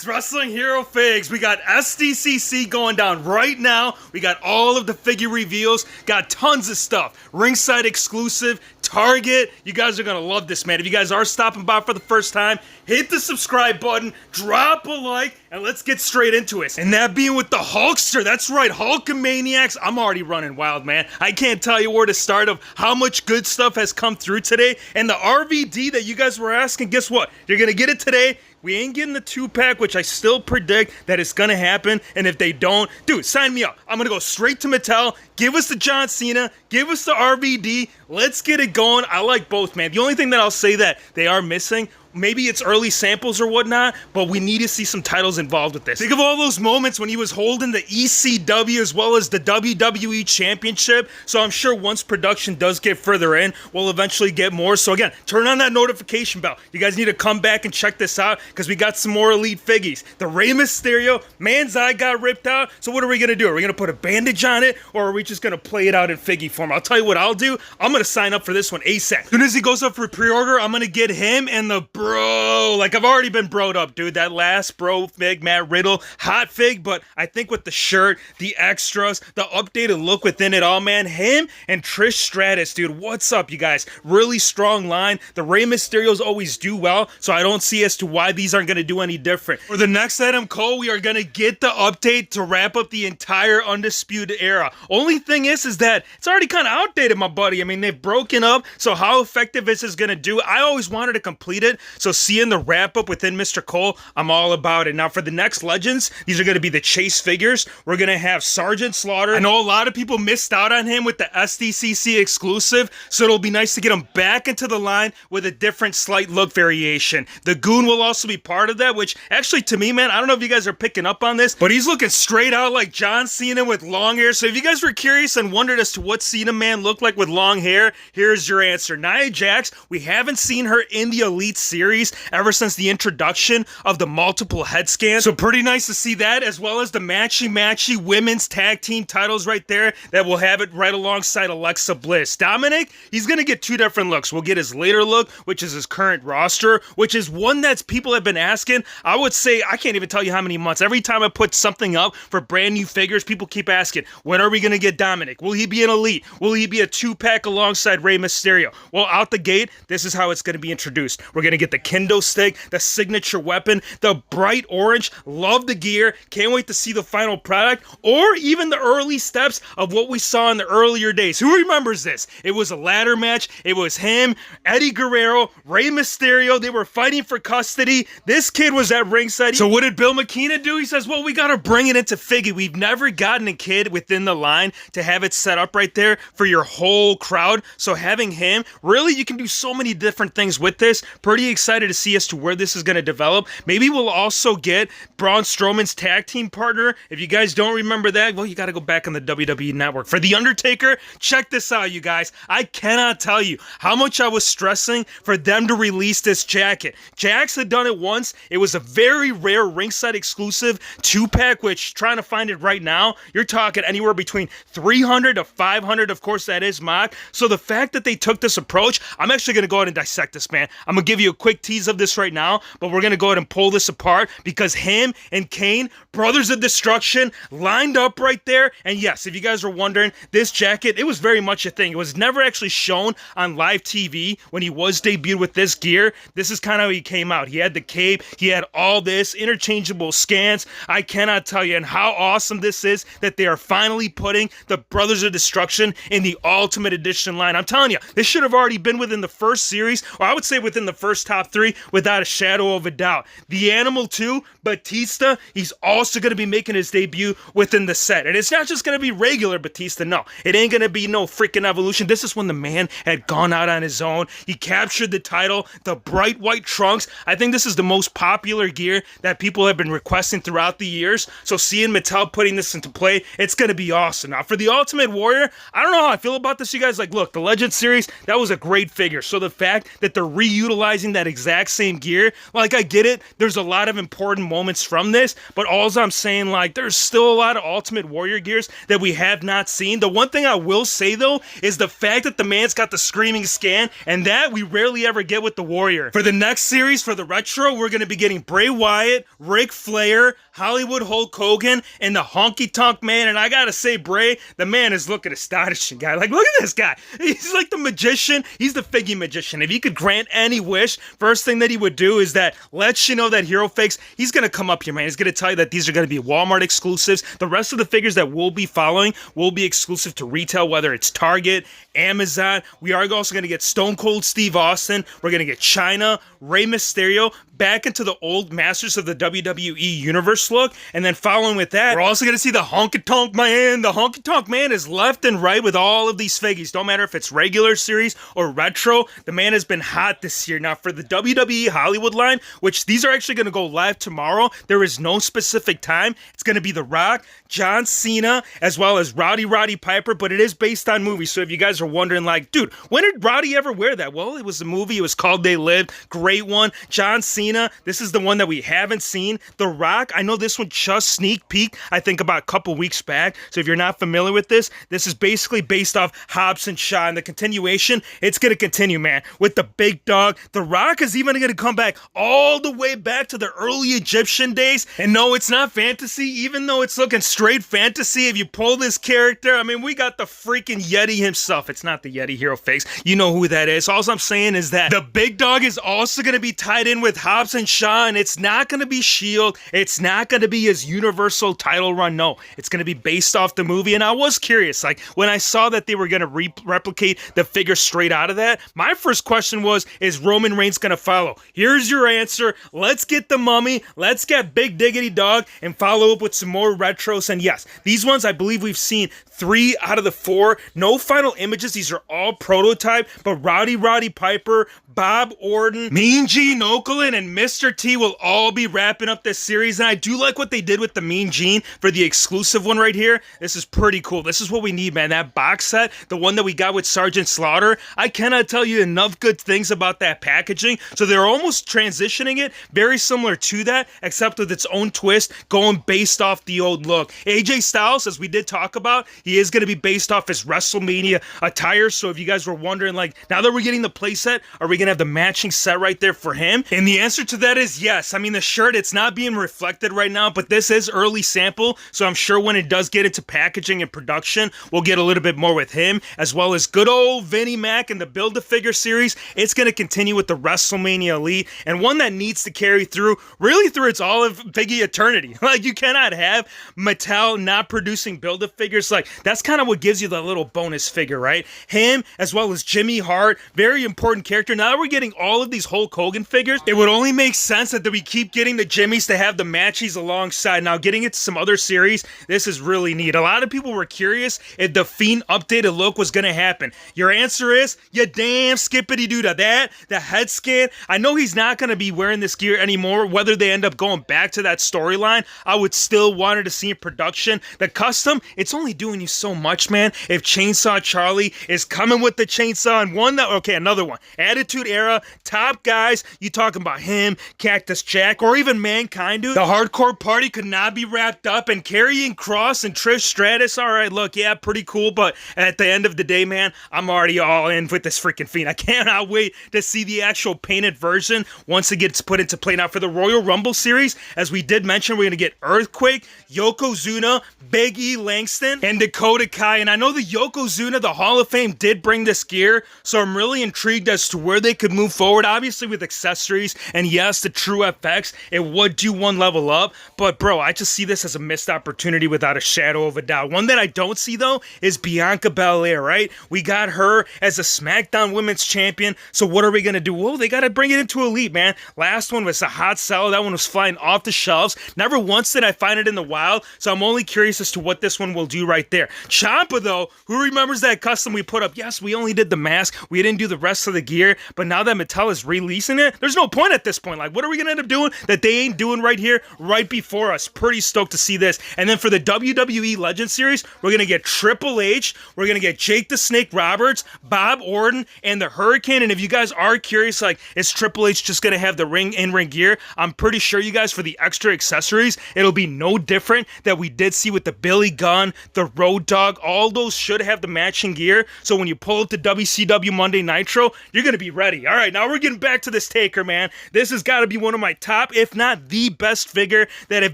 It's Wrestling Hero Figs. We got Sdcc going down right now. We got all of the figure reveals. Got tons of stuff. Ringside exclusive. Target. You guys are going to love this, man. If you guys are stopping by for the first time, hit the subscribe button, drop a like, and let's get straight into it. And that being with the Hulkster. That's right, Hulkamaniacs. I'm already running wild, man. I can't tell you where to start of how much good stuff has come through today. And the RVD that you guys were asking, guess what? You're going to get it today. We ain't getting the 2-pack, which I still predict that it's gonna happen. And if they don't, dude, sign me up. I'm gonna go straight to Mattel. Give us the John Cena. Give us the RVD. Let's get it going. I like both, man. The only thing that I'll say that they are missing, maybe it's early samples or whatnot, but we need to see some titles involved with this. Think of all those moments when he was holding the ECW as well as the WWE Championship. So I'm sure once production does get further in, we'll eventually get more. So again, turn on that notification bell. You guys need to come back and check this out because we got some more elite figgies. The Rey Mysterio, man's eye got ripped out. So what are we going to do? Are we going to put a bandage on it or are we just going to play it out in figgy form? I'll tell you what I'll do. I'm going to sign up for this one ASAP. As soon as he goes up for pre-order, I'm going to get him and the bro, like I've already been broed up, dude. That last bro fig, Matt Riddle, hot fig, but I think with the shirt, the extras, the updated look within it all, man, him and Trish Stratus, dude, what's up, you guys? Really strong line. The Rey Mysterios always do well, so I don't see as to why these aren't going to do any different. For the next item, Cole, we are going to get the update to wrap up the entire Undisputed Era. Only thing is that it's already kind of outdated, my buddy. I mean, they've broken up, so how effective is this going to do? I always wanted to complete it, so seeing the wrap up within Mr. Cole, I'm all about it. Now for the next Legends, these are going to be the Chase figures. We're going to have Sergeant Slaughter. I know a lot of people missed out on him with the Sdcc exclusive, so it'll be nice to get him back into the line with a different slight look variation. The Goon will also be part of that, which actually to me, man, I don't know if you guys are picking up on this, but he's looking straight out like John Cena with long hair. So if you guys were curious and wondered as to what Cena man looked like with long hair, here's your answer. Nia Jax, we haven't seen her in the Elite series ever since the introduction of the multiple head scans. So pretty nice to see that, as well as the matchy women's tag team titles right there that will have it right alongside Alexa Bliss. Dominic, he's going to get two different looks. We'll get his later look, which is his current roster, which is one that's people have been asking. I would say, I can't even tell you how many months. Every time I put something up for brand new figures, people keep asking, when are we going to get Dominic? Will he be an Elite? Will he be a 2-pack alongside Rey Mysterio? Well, out the gate, this is how it's going to be introduced. We're going to get the kendo stick, the signature weapon, the bright orange. Love the gear. Can't wait to see the final product or even the early steps of what we saw in the earlier days. Who remembers this? It was a ladder match. It was him, Eddie Guerrero, Rey Mysterio. They were fighting for custody. This kid was at ringside. So what did Bill McKenna do? He says, well, we got to bring it into figgy. We've never gotten a kid within the line to have it set up right there for your whole crowd. So having him, really, you can do so many different things with this. Pretty excited to see as to where this is going to develop. Maybe we'll also get Braun Strowman's tag team partner. If you guys don't remember that, well, you got to go back on the WWE Network. For The Undertaker, check this out, you guys. I cannot tell you how much I was stressing for them to release this jacket. Jax had done it once. It was a very rare ringside exclusive 2-pack, which trying to find it right now, you're talking anywhere between 300 to 500. Of course, that is mock. So the fact that they took this approach, I'm actually going to go ahead and dissect this, man. I'm going to give you a quick tease of this right now, but we're going to go ahead and pull this apart because him and Kane, Brothers of Destruction, lined up right there. And yes, if you guys were wondering, this jacket, it was very much a thing. It was never actually shown on live TV when he was debuted with this gear. This is kind of how he came out. He had the cape, he had all this, interchangeable scans. I cannot tell you, and how awesome this is that they are finally putting the Brothers of Destruction in the Ultimate Edition line. I'm telling you, this should have already been within the first series, or I would say within the first top 3 without a shadow of a doubt. The Animal too, Batista, he's also going to be making his debut within the set. And it's not just going to be regular Batista, no. It ain't going to be no freaking evolution. This is when the man had gone out on his own. He captured the title, the bright white trunks. I think this is the most popular gear that people have been requesting throughout the years. So seeing Mattel putting this into play, it's going to be awesome. Now for the Ultimate Warrior, I don't know how I feel about this, you guys. Like, look, the Legend series, that was a great figure. So the fact that they're reutilizing that that exact same gear. Like, I get it, there's a lot of important moments from this, but all I'm saying, like, there's still a lot of Ultimate Warrior gears that we have not seen. The one thing I will say, though, is the fact that the man's got the screaming scan, and that we rarely ever get with the Warrior. For the next series, for the Retro, we're going to be getting Bray Wyatt, Ric Flair, Hollywood Hulk Hogan, and the Honky Tonk Man. And I gotta say, Bray, the man is looking astonishing, guy. Like, look at this guy. He's like the magician. He's the figgy magician. If he could grant any wish, first thing that he would do is that lets you know that Hero Fakes, he's gonna come up here, man. He's gonna tell you that these are gonna be Walmart exclusives. The rest of the figures that we'll be following will be exclusive to retail, whether it's Target, Amazon. We are also gonna get Stone Cold Steve Austin. We're gonna get China, Rey Mysterio, back into the old Masters of the WWE Universe look, and then following with that, we're also going to see the Honky Tonk Man. The Honky Tonk Man is left and right with all of these figures. Don't matter if it's regular series or retro, the man has been hot this year. Now, for the WWE Hollywood line, which these are actually going to go live tomorrow, there is no specific time. It's going to be The Rock, John Cena, as well as Roddy Piper, but it is based on movies, so if you guys are wondering, like, dude, when did Roddy ever wear that? Well, it was a movie. It was called They Lived. Great one. John Cena, this is the one that we haven't seen. The Rock, I know this one just sneak peeked, I think about a couple weeks back. So if you're not familiar with this is basically based off Hobbs and Shaw. And the continuation, it's going to continue, man, with the big dog. The Rock is even going to come back all the way back to the early Egyptian days. And no, it's not fantasy, even though it's looking straight fantasy. If you pull this character, I mean, we got the freaking Yeti himself. It's not the Yeti Hero Fakes. You know who that is. All I'm saying is that the big dog is also going to be tied in with Hobbs and Shaw, and it's not going to be S.H.I.E.L.D. It's not going to be his Universal title run. No, it's going to be based off the movie. And I was curious, like, when I saw that they were going to replicate the figure straight out of that, my first question was, is Roman Reigns going to follow? Here's your answer. Let's get the Mummy. Let's get Big Diggity Dog and follow up with some more retros. And yes, these ones, I believe we've seen 3 out of the 4. No final images. These are all prototype, but Roddy Piper, Bob Orton, Mean Gene Okerlund, and Mr. T will all be wrapping up this series. And I do like what they did with the Mean Gene for the exclusive one right here. This is pretty cool. This is what we need, man. That box set, the one that we got with Sergeant Slaughter, I cannot tell you enough good things about that packaging. So they're almost transitioning it very similar to that, except with its own twist, going based off the old look. AJ Styles, as we did talk about, he is going to be based off his WrestleMania attire. So if you guys were wondering, like, now that we're getting the playset, are we going to have the matching set right there for him? And the answer to that is yes. I mean, the shirt, it's not being reflected right now, but this is early sample, so I'm sure when it does get into packaging and production, we'll get a little bit more with him, as well as good old Vinnie Mac and the Build-A-Figure series. It's going to continue with the WrestleMania Elite, and one that needs to carry through, really through its all of Figgy eternity. Like, you cannot have Mattel not producing Build-A-Figures. Like, that's kind of what gives you the little bonus figure, right? Him, as well as Jimmy Hart, very important character. Now that we're getting all of these Hulk Hogan figures, it would only make sense that we keep getting the Jimmys to have the matchies alongside. Now, getting it to some other series, this is really neat. A lot of people were curious if the Fiend updated look was going to happen. Your answer is, you damn skippity-doo-dah. That, the head scan, I know he's not going to be wearing this gear anymore. Whether they end up going back to that storyline, I would still want to see in production. The custom, it's only doing you so much, man. If Chainsaw Charlie is coming with the chainsaw and another one. Attitude Era, top guys, you talking about him, Cactus Jack, or even Mankind, dude. The Hardcore Party could not be wrapped up, and Karrion Kross and Trish Stratus, alright, look, yeah, pretty cool, but at the end of the day, man, I'm already all in with this freaking Fiend. I cannot wait to see the actual painted version once it gets put into play. Now, for the Royal Rumble series, as we did mention, we're going to get Earthquake, Yokozuna, Big E Langston, and Dakota Kai. And I know the Yokozuna, the Hall of Fame, did bring this gear, so I'm really intrigued as to where they could move forward. Obviously with accessories, and yes, the True FX, it would do one level up, but bro, I just see this as a missed opportunity without a shadow of a doubt. One that I don't see though is Bianca Bellaire, right? We got her as a SmackDown Women's Champion, so what are we gonna do? Well, they gotta bring it into Elite, man. Last one was a hot seller. That one was flying off the shelves. Never once did I find it in the wild, so I'm only curious as to what this one will do right there. Ciampa though, who remembers that custom we put up? Yes, we only did the mask, we didn't do the rest of the gear, but now that Mattel is releasing it, there's no point at this this point. Like, what are we gonna end up doing that they ain't doing right here, right before us? Pretty stoked to see this. And then for the WWE Legends Series, we're gonna get Triple H, we're gonna get Jake the Snake Roberts, Bob Orton, and the Hurricane. And if you guys are curious, like, is Triple H just gonna have the in-ring gear? I'm pretty sure, you guys, for the extra accessories, it'll be no different that we did see with the Billy Gunn, the Road Dogg. All those should have the matching gear. So when you pull up the WCW Monday Nitro, you're gonna be ready. All right, now we're getting back to this Taker, man. This has got to be one of my top, if not the best figure that have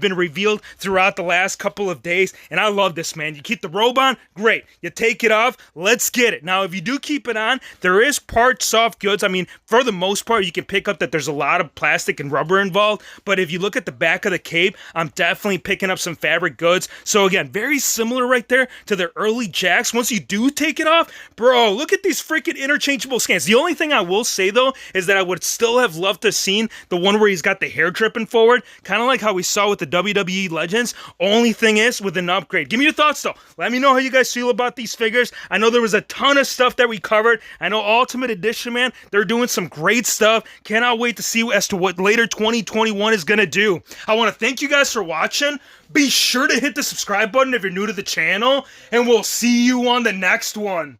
been revealed throughout the last couple of days. And I love this, man. You keep the robe on, great. You take it off, let's get it. Now, if you do keep it on, there is part soft goods. I mean, for the most part, you can pick up that there's a lot of plastic and rubber involved. But if you look at the back of the cape, I'm definitely picking up some fabric goods. So again, very similar right there to the early Jax. Once you do take it off, bro, look at these freaking interchangeable scans. The only thing I will say, though, is that I would still have loved to have seen the one where he's got the hair dripping forward, kind of like how we saw with the WWE Legends. Only thing is, with an upgrade. Give me your thoughts, though. Let me know how you guys feel about these figures. I know there was a ton of stuff that we covered. I know Ultimate Edition, man, they're doing some great stuff. Cannot wait to see as to what later 2021 is going to do. I want to thank you guys for watching. Be sure to hit the subscribe button if you're new to the channel, and we'll see you on the next one.